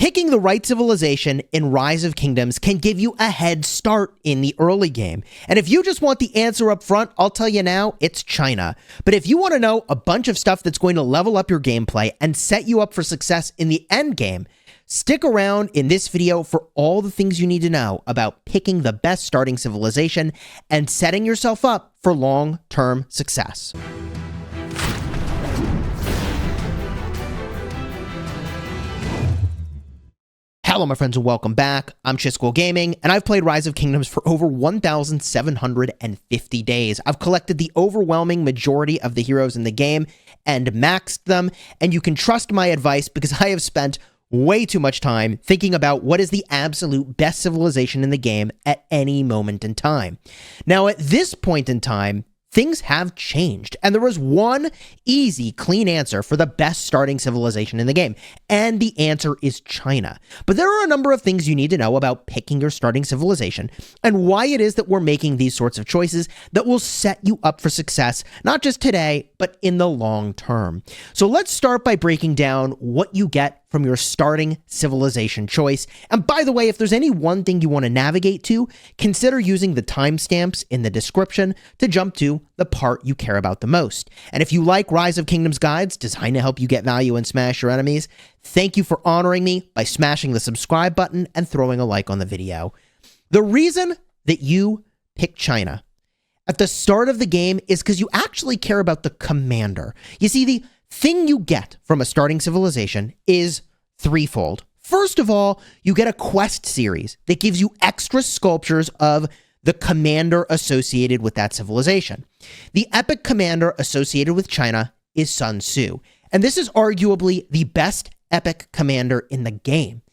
Picking the right civilization in Rise of Kingdoms can give you a head start in the early game. And if you just want the answer up front, I'll tell you now, it's China. But if you want to know a bunch of stuff that's going to level up your gameplay and set you up for success in the end game, stick around in this video for all the things you need to know about picking the best starting civilization and setting yourself up for long-term success. Hello, my friends, and welcome back. I'm Chisgule Gaming, and I've played Rise of Kingdoms for over 1,750 days. I've collected the overwhelming majority of the heroes in the game and maxed them, and you can trust my advice because I have spent way too much time thinking about what is the absolute best civilization in the game at any moment in time. Now, at this point in time, things have changed, and there was one easy, clean answer for the best starting civilization in the game, and the answer is China. But there are a number of things you need to know about picking your starting civilization, and why it is that we're making these sorts of choices that will set you up for success, not just today, but in the long term. So let's start by breaking down what you get from your starting civilization choice. And by the way, if there's any one thing you want to navigate to, consider using the timestamps in the description to jump to the part you care about the most. And if you like Rise of Kingdoms guides designed to help you get value and smash your enemies, thank you for honoring me by smashing the subscribe button and throwing a like on the video. The reason that you pick China at the start of the game is because you actually care about the commander. You see, the thing you get from a starting civilization is threefold. First of all, you get a quest series that gives you extra sculptures of the commander associated with that civilization. The epic commander associated with China is Sun Tzu, and this is arguably the best epic commander in the game.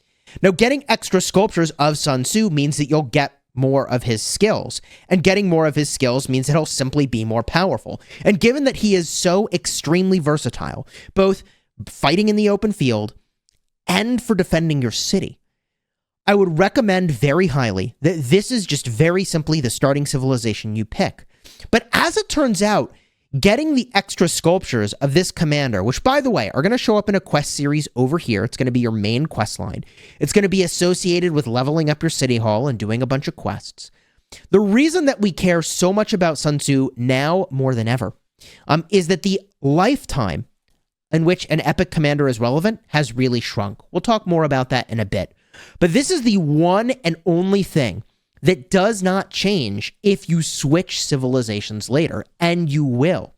Now, getting extra sculptures of Sun Tzu means that you'll get more of his skills, and getting more of his skills means that he'll simply be more powerful. And given that he is so extremely versatile, both fighting in the open field and for defending your city, I would recommend very highly that this is just very simply the starting civilization you pick. But as it turns out, getting the extra sculptures of this commander, which, by the way, are going to show up in a quest series over here. It's going to be your main quest line. It's going to be associated with leveling up your city hall and doing a bunch of quests. The reason that we care so much about Sun Tzu now more than ever is that the lifetime in which an epic commander is relevant has really shrunk. We'll talk more about that in a bit. But this is the one and only thing that does not change if you switch civilizations later, and you will.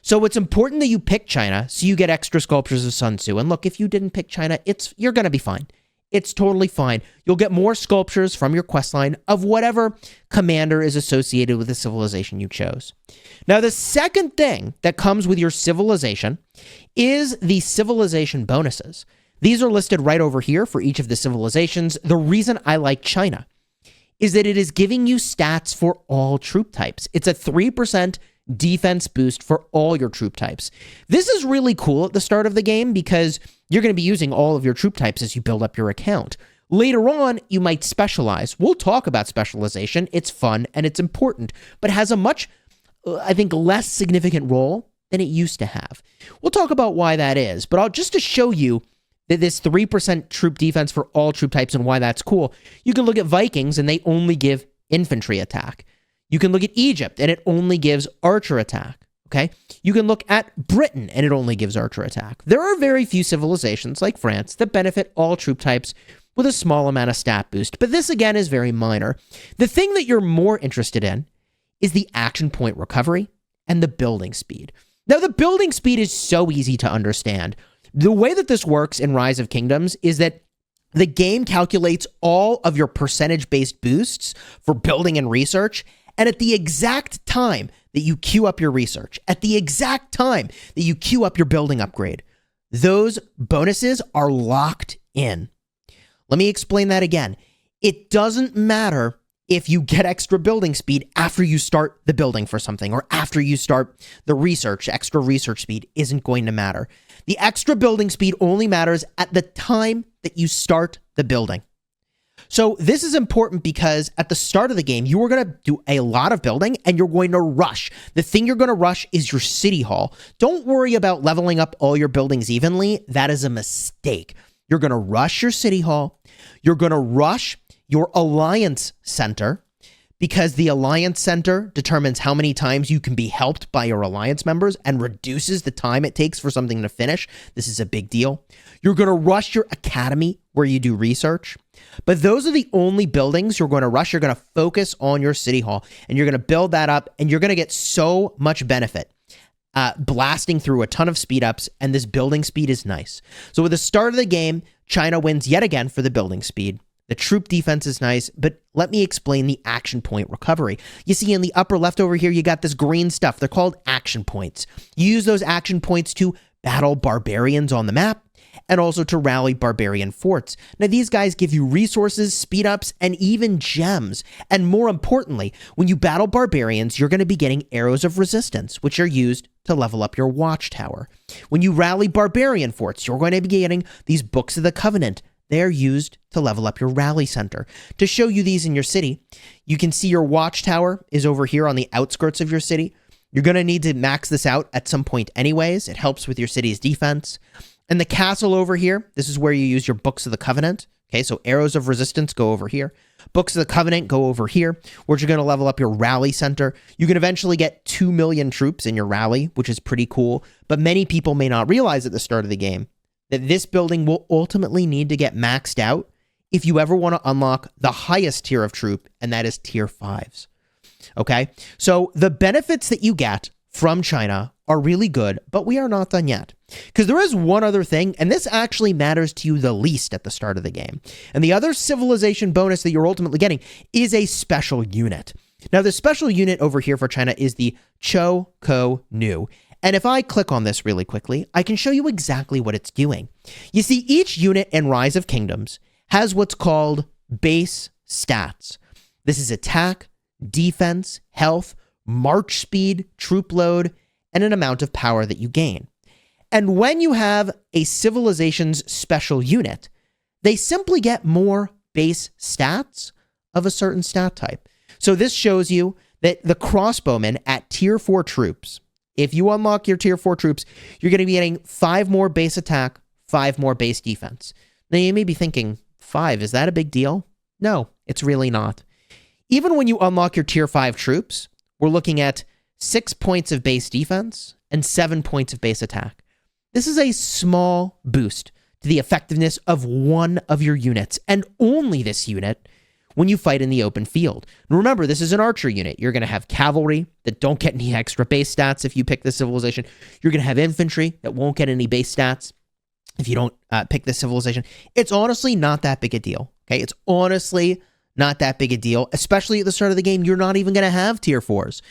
So it's important that you pick China so you get extra sculptures of Sun Tzu. And look, if you didn't pick China, you're going to be fine. It's totally fine. You'll get more sculptures from your questline of whatever commander is associated with the civilization you chose. Now, the second thing that comes with your civilization is the civilization bonuses. These are listed right over here for each of the civilizations. The reason I like China is that it is giving you stats for all troop types. It's a 3% defense boost for all your troop types. This is really cool at the start of the game because you're going to be using all of your troop types as you build up your account. Later on, you might specialize. We'll talk about specialization. It's fun and it's important, but has a much, I think, less significant role than it used to have. We'll talk about why that is, but just to show you that this 3% troop defense for all troop types and why that's cool, you can look at Vikings and they only give infantry attack. You can look at Egypt and it only gives archer attack, okay? You can look at Britain and it only gives archer attack. There are very few civilizations like France that benefit all troop types with a small amount of stat boost, but this again is very minor. The thing that you're more interested in is the action point recovery and the building speed. Now, the building speed is so easy to understand. The way that this works in Rise of Kingdoms is that the game calculates all of your percentage-based boosts for building and research, and at the exact time that you queue up your research, at the exact time that you queue up your building upgrade, those bonuses are locked in. Let me explain that again. It doesn't matter if you get extra building speed after you start the building for something or after you start the research. Extra research speed isn't going to matter. The extra building speed only matters at the time that you start the building. So this is important because at the start of the game, you are going to do a lot of building and you're going to rush. The thing you're going to rush is your city hall. Don't worry about leveling up all your buildings evenly. That is a mistake. You're going to rush your city hall. You're going to rush your alliance center, because the alliance center determines how many times you can be helped by your alliance members and reduces the time it takes for something to finish. This is a big deal. You're going to rush your academy where you do research. But those are the only buildings you're going to rush. You're going to focus on your city hall, and you're going to build that up, and you're going to get so much benefit blasting through a ton of speed ups, and this building speed is nice. So with the start of the game, China wins yet again for the building speed. The troop defense is nice, but let me explain the action point recovery. You see in the upper left over here, you got this green stuff. They're called action points. You use those action points to battle barbarians on the map and also to rally barbarian forts. Now, these guys give you resources, speed ups, and even gems. And more importantly, when you battle barbarians, you're going to be getting arrows of resistance, which are used to level up your watchtower. When you rally barbarian forts, you're going to be getting these books of the covenant. They're used to level up your rally center. To show you these in your city, you can see your watchtower is over here on the outskirts of your city. You're going to need to max this out at some point anyways. It helps with your city's defense. And the castle over here, this is where you use your books of the covenant. Okay, so arrows of resistance go over here. Books of the covenant go over here, where you're going to level up your rally center. You can eventually get 2 million troops in your rally, which is pretty cool. But many people may not realize at the start of the game that this building will ultimately need to get maxed out if you ever want to unlock the highest tier of troop, and that is tier 5s. Okay, so the benefits that you get from China are really good, but we are not done yet. Because there is one other thing, and this actually matters to you the least at the start of the game. And the other civilization bonus that you're ultimately getting is a special unit. Now, the special unit over here for China is the Cho Ko Nu. And if I click on this really quickly, I can show you exactly what it's doing. You see, each unit in Rise of Kingdoms has what's called base stats. This is attack, defense, health, march speed, troop load, and an amount of power that you gain. And when you have a civilization's special unit, they simply get more base stats of a certain stat type. So this shows you that the crossbowmen at tier 4 troops, if you unlock your tier 4 troops, you're going to be getting 5 more base attack, 5 more base defense. Now you may be thinking, 5, is that a big deal? No, it's really not. Even when you unlock your tier 5 troops, we're looking at 6 points of base defense and 7 points of base attack. This is a small boost to the effectiveness of one of your units, and only this unit when you fight in the open field. And remember, this is an archer unit. You're going to have cavalry that don't get any extra base stats if you pick this civilization. You're going to have infantry that won't get any base stats if you don't pick this civilization. It's honestly not that big a deal. Okay, it's honestly not that big a deal, especially at the start of the game. You're not even going to have tier 4s.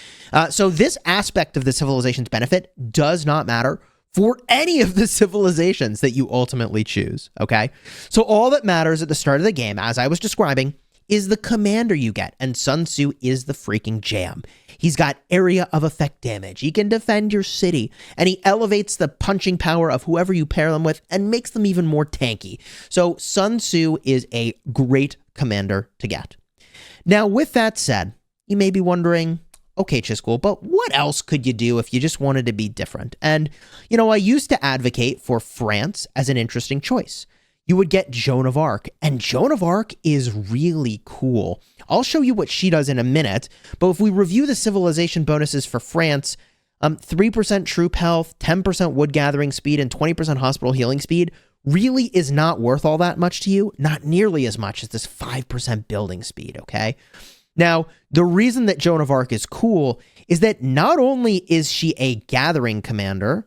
So this aspect of the civilization's benefit does not matter for any of the civilizations that you ultimately choose, okay? So all that matters at the start of the game, as I was describing, is the commander you get, and Sun Tzu is the freaking jam. He's got area of effect damage. He can defend your city, and he elevates the punching power of whoever you pair them with and makes them even more tanky. So Sun Tzu is a great commander to get. Now, with that said, you may be wondering, okay, Chisgule, but what else could you do if you just wanted to be different? And, you know, I used to advocate for France as an interesting choice. You would get Joan of Arc, and Joan of Arc is really cool. I'll show you what she does in a minute, but if we review the civilization bonuses for France, 3% troop health, 10% wood gathering speed, and 20% hospital healing speed really is not worth all that much to you, not nearly as much as this 5% building speed, okay? Now, the reason that Joan of Arc is cool is that not only is she a gathering commander,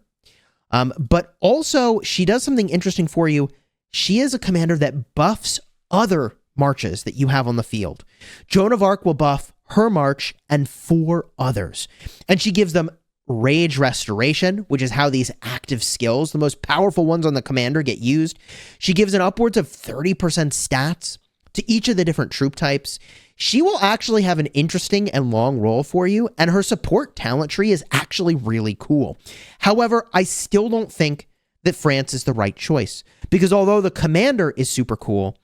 but also she does something interesting for you. She is a commander that buffs other marches that you have on the field. Joan of Arc will buff her march and 4 others. And she gives them Rage Restoration, which is how these active skills, the most powerful ones on the commander, get used. She gives an upwards of 30% stats to each of the different troop types. She will actually have an interesting and long role for you, and her support talent tree is actually really cool. However, I still don't think that France is the right choice, because although the commander is super cool,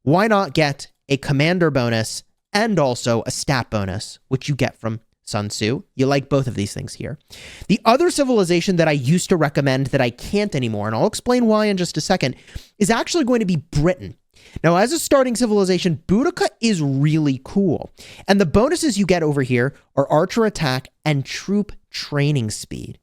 why not get a commander bonus and also a stat bonus, which you get from Sun Tzu. You like both of these things here. The other civilization that I used to recommend that I can't anymore, and I'll explain why in just a second, is actually going to be Britain. Now, as a starting civilization, Boudica is really cool. And the bonuses you get over here are archer attack and troop training speed.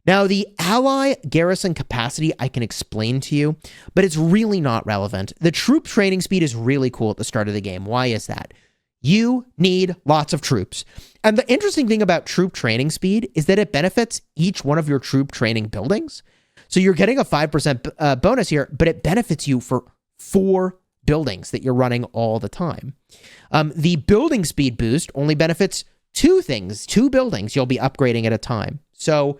Now, the ally garrison capacity I can explain to you, but it's really not relevant. The troop training speed is really cool at the start of the game. Why is that? You need lots of troops. And the interesting thing about troop training speed is that it benefits each one of your troop training buildings. So you're getting a 5% bonus here, but it benefits you for 4 buildings that you're running all the time. The building speed boost only benefits 2 things, 2 buildings you'll be upgrading at a time. So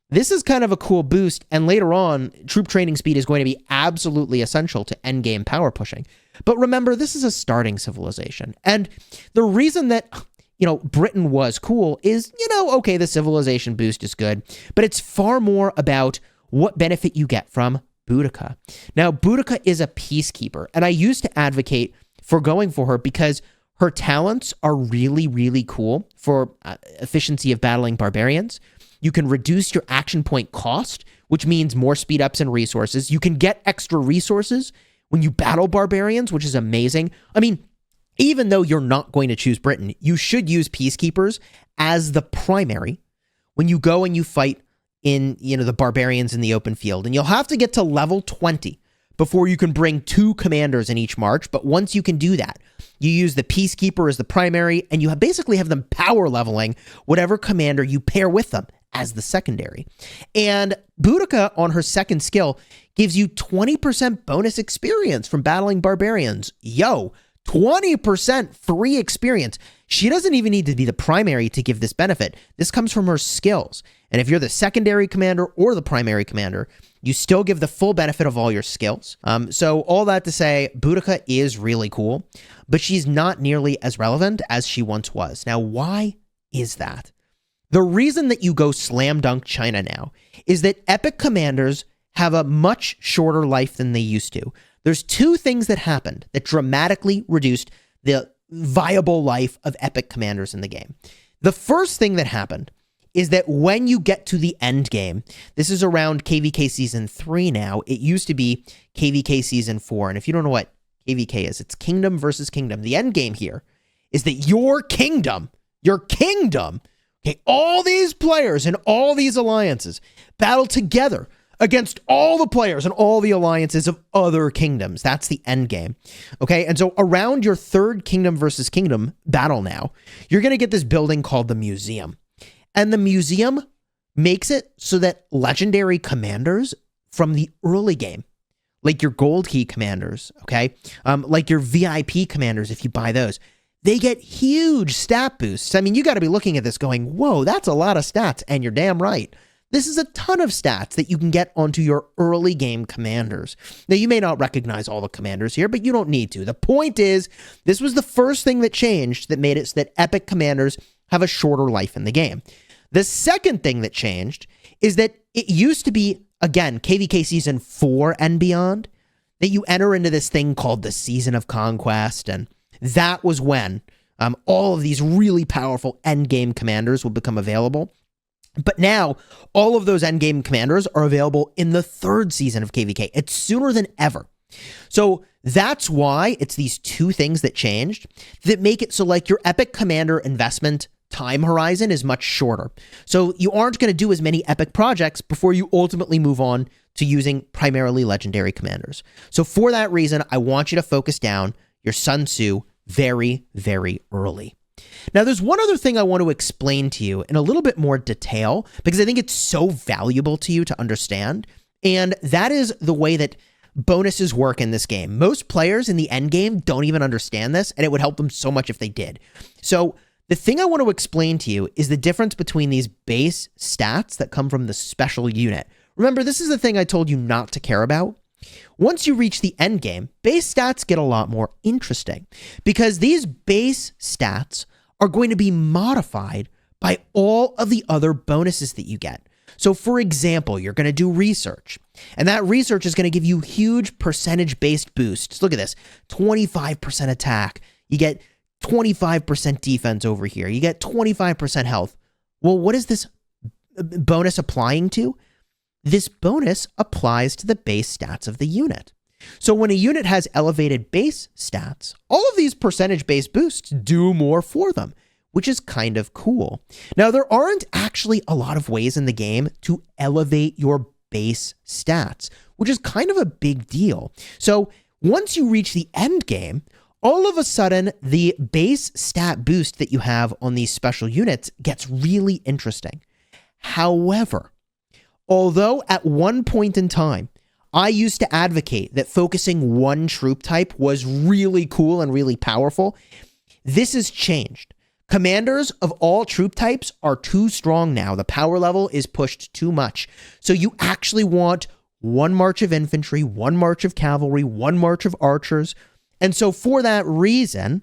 this is kind of a cool boost, and later on, troop training speed is going to be absolutely essential to endgame power pushing. But remember, this is a starting civilization, and the reason that, Britain was cool is, okay, the civilization boost is good, but it's far more about what benefit you get from Boudica. Now, Boudica is a peacekeeper, and I used to advocate for going for her because her talents are really, really cool for efficiency of battling barbarians. You can reduce your action point cost, which means more speed ups and resources. You can get extra resources when you battle barbarians, which is amazing. I mean, even though you're not going to choose Britain, you should use peacekeepers as the primary when you go and you fight in, the barbarians in the open field. And you'll have to get to level 20 before you can bring 2 commanders in each march. But once you can do that, you use the peacekeeper as the primary, and you basically have them power leveling whatever commander you pair with them as the secondary. And Boudica on her second skill gives you 20% bonus experience from battling barbarians. 20% free experience. She doesn't even need to be the primary to give this benefit. This comes from her skills. And if you're the secondary commander or the primary commander, you still give the full benefit of all your skills. So all that to say, Boudica is really cool, but she's not nearly as relevant as she once was. Now, why is that? The reason that you go slam dunk China now is that epic commanders have a much shorter life than they used to. There's 2 things that happened that dramatically reduced the viable life of epic commanders in the game. The first thing that happened is that when you get to the end game, this is around KVK Season 3 now. It used to be KVK Season 4. And if you don't know what KVK is, it's kingdom versus kingdom. The end game here is that your kingdom, okay, all these players and all these alliances battle together against all the players and all the alliances of other kingdoms. That's the end game. Okay, and so around your 3rd kingdom versus kingdom battle now, you're going to get this building called the Museum. And the Museum makes it so that legendary commanders from the early game, like your gold key commanders, okay, like your VIP commanders, if you buy those, they get huge stat boosts. I mean, you got to be looking at this going, whoa, that's a lot of stats. And you're damn right. This is a ton of stats that you can get onto your early game commanders. Now, you may not recognize all the commanders here, but you don't need to. The point is, this was the first thing that changed that made it so that epic commanders have a shorter life in the game. The second thing that changed is that it used to be, again, KVK Season 4 and beyond, that you enter into this thing called the Season of Conquest, and that was when all of these really powerful endgame commanders will become available. But now, all of those endgame commanders are available in the 3rd season of KVK. It's sooner than ever. So that's why it's these 2 things that changed that make it so like your epic commander investment time horizon is much shorter. So you aren't going to do as many epic projects before you ultimately move on to using primarily legendary commanders. So for that reason, I want you to focus down your Sun Tzu very, very early. Now, there's one other thing I want to explain to you in a little bit more detail because I think it's so valuable to you to understand, and that is the way that bonuses work in this game. Most players in the end game don't even understand this, and it would help them so much if they did. So the thing I want to explain to you is the difference between these base stats that come from the special unit. Remember, this is the thing I told you not to care about. Once you reach the end game, base stats get a lot more interesting because these base stats are going to be modified by all of the other bonuses that you get. So for example, you're going to do research, and that research is going to give you huge percentage-based boosts. Look at this, 25% attack. You get 25% defense over here. You get 25% health. Well, what is this bonus applying to? This bonus applies to the base stats of the unit. So when a unit has elevated base stats, all of these percentage-based boosts do more for them, which is kind of cool. Now, there aren't actually a lot of ways in the game to elevate your base stats, which is kind of a big deal. So once you reach the end game, all of a sudden, the base stat boost that you have on these special units gets really interesting. However, although at one point in time, I used to advocate that focusing one troop type was really cool and really powerful, this has changed. Commanders of all troop types are too strong now. The power level is pushed too much. So you actually want one march of infantry, one march of cavalry, one march of archers. And so for that reason,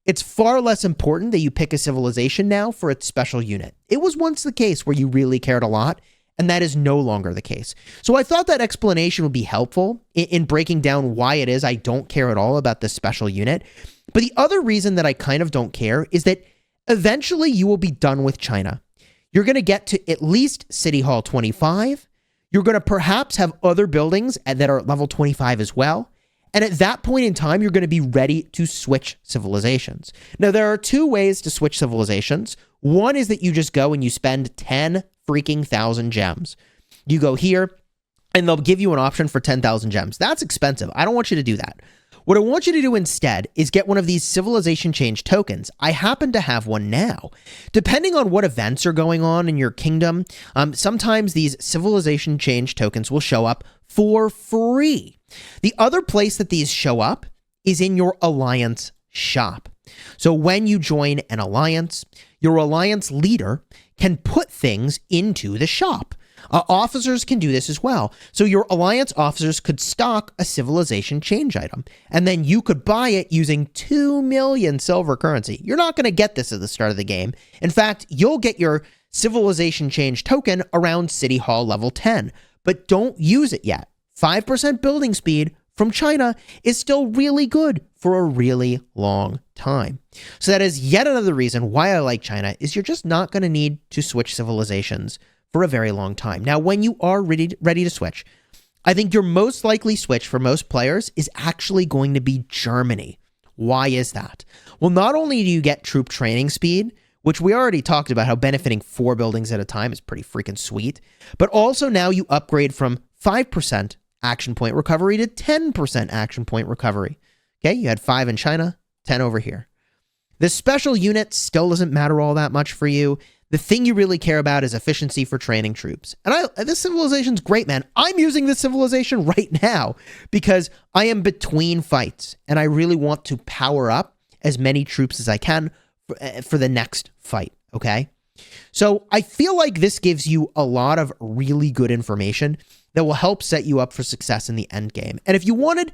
it's far less important that you pick a civilization now for its special unit. It was once the case where you really cared a lot, and that is no longer the case. So I thought that explanation would be helpful in breaking down why it is I don't care at all about this special unit. But the other reason that I kind of don't care is that eventually you will be done with China. You're going to get to at least City Hall 25. You're going to perhaps have other buildings that are at level 25 as well. And at that point in time, you're going to be ready to switch civilizations. Now, there are two ways to switch civilizations. One is that you just go and you spend 10 freaking thousand gems. You go here, and they'll give you an option for 10,000 gems. That's expensive. I don't want you to do that. What I want you to do instead is get one of these civilization change tokens. I happen to have one now. Depending on what events are going on in your kingdom, sometimes these civilization change tokens will show up for free. The other place that these show up is in your alliance shop. So when you join an alliance, your alliance leader can put things into the shop. Officers can do this as well. So your alliance officers could stock a civilization change item, and then you could buy it using 2 million silver currency. You're not going to get this at the start of the game. In fact, you'll get your civilization change token around City Hall level 10, but don't use it yet. 5% building speed from China is still really good for a really long time. So that is yet another reason why I like China, is you're just not going to need to switch civilizations for a very long time. Now, when you are ready to switch, I think your most likely switch for most players is actually going to be Germany. Why is that? Well, not only do you get troop training speed, which we already talked about how benefiting 4 buildings at a time is pretty freaking sweet, but also now you upgrade from 5% action point recovery to 10% action point recovery. Okay, you had 5 in China, 10 over here. The special unit still doesn't matter all that much for you. The thing you really care about is efficiency for training troops. And this civilization's great, man. I'm using this civilization right now because I am between fights and I really want to power up as many troops as I can for the next fight, okay? So I feel like this gives you a lot of really good information that will help set you up for success in the end game. And if you wanted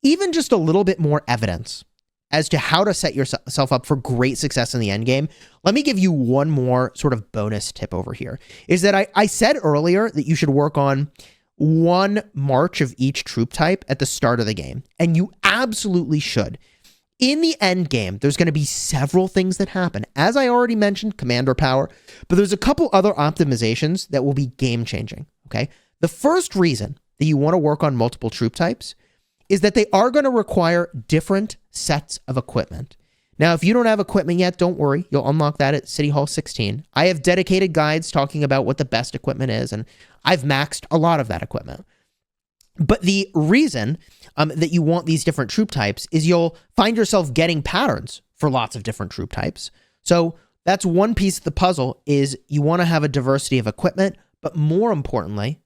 even just a little bit more evidence as to how to set yourself up for great success in the end game, let me give you one more sort of bonus tip over here. Is that I said earlier that you should work on one march of each troop type at the start of the game, and you absolutely should. In the end game, there's going to be several things that happen. As I already mentioned, commander power, but there's a couple other optimizations that will be game-changing, okay? The first reason that you want to work on multiple troop types is that they are going to require different sets of equipment. Now, if you don't have equipment yet, don't worry. You'll unlock that at City Hall 16. I have dedicated guides talking about what the best equipment is, and I've maxed a lot of that equipment. But the reason that you want these different troop types is you'll find yourself getting patterns for lots of different troop types. So that's one piece of the puzzle, is you want to have a diversity of equipment, but more importantly,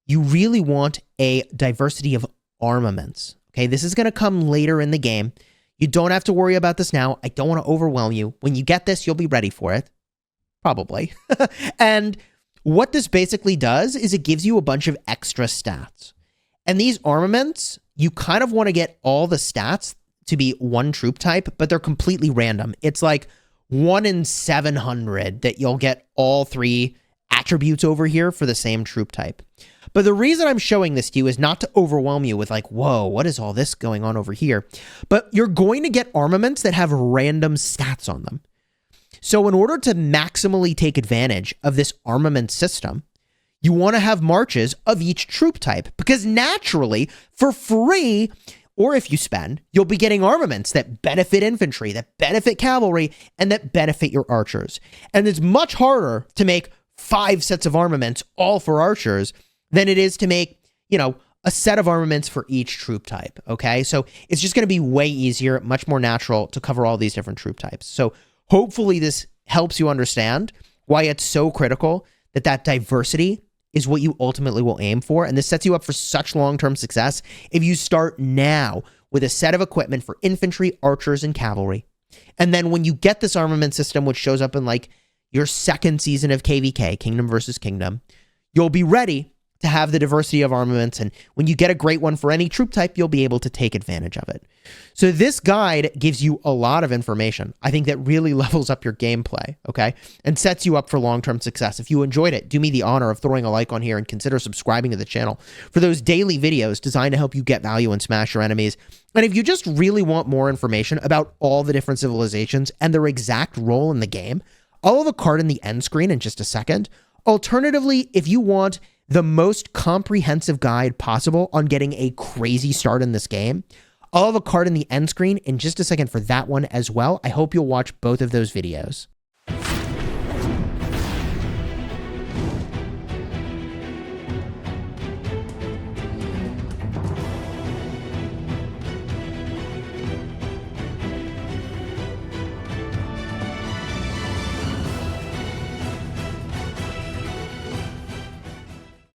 you really want a diversity of armaments. Okay, this is going to come later in the game. You don't have to worry about this now. I don't want to overwhelm you. When you get this, you'll be ready for it. Probably. And what this basically does is it gives you a bunch of extra stats. And these armaments, you kind of want to get all the stats to be one troop type, but they're completely random. It's like 1 in 700 that you'll get all 3 attributes over here for the same troop type. But the reason I'm showing this to you is not to overwhelm you with like, whoa, what is all this going on over here? But you're going to get armaments that have random stats on them. So in order to maximally take advantage of this armament system, you want to have marches of each troop type, because naturally, for free, or if you spend, you'll be getting armaments that benefit infantry, that benefit cavalry, and that benefit your archers. And it's much harder to make 5 sets of armaments all for archers than it is to make, a set of armaments for each troop type, okay? So it's just going to be way easier, much more natural to cover all these different troop types. So hopefully this helps you understand why it's so critical that diversity is what you ultimately will aim for. And this sets you up for such long-term success if you start now with a set of equipment for infantry, archers, and cavalry. And then when you get this armament system, which shows up in like your second season of KVK, Kingdom versus Kingdom, you'll be ready to have the diversity of armaments. And when you get a great one for any troop type, you'll be able to take advantage of it. So this guide gives you a lot of information. I think that really levels up your gameplay, okay? And sets you up for long-term success. If you enjoyed it, do me the honor of throwing a like on here and consider subscribing to the channel for those daily videos designed to help you get value and smash your enemies. And if you just really want more information about all the different civilizations and their exact role in the game, I'll have a card in the end screen in just a second. Alternatively, if you want the most comprehensive guide possible on getting a crazy start in this game, I'll have a card in the end screen in just a second for that one as well. I hope you'll watch both of those videos.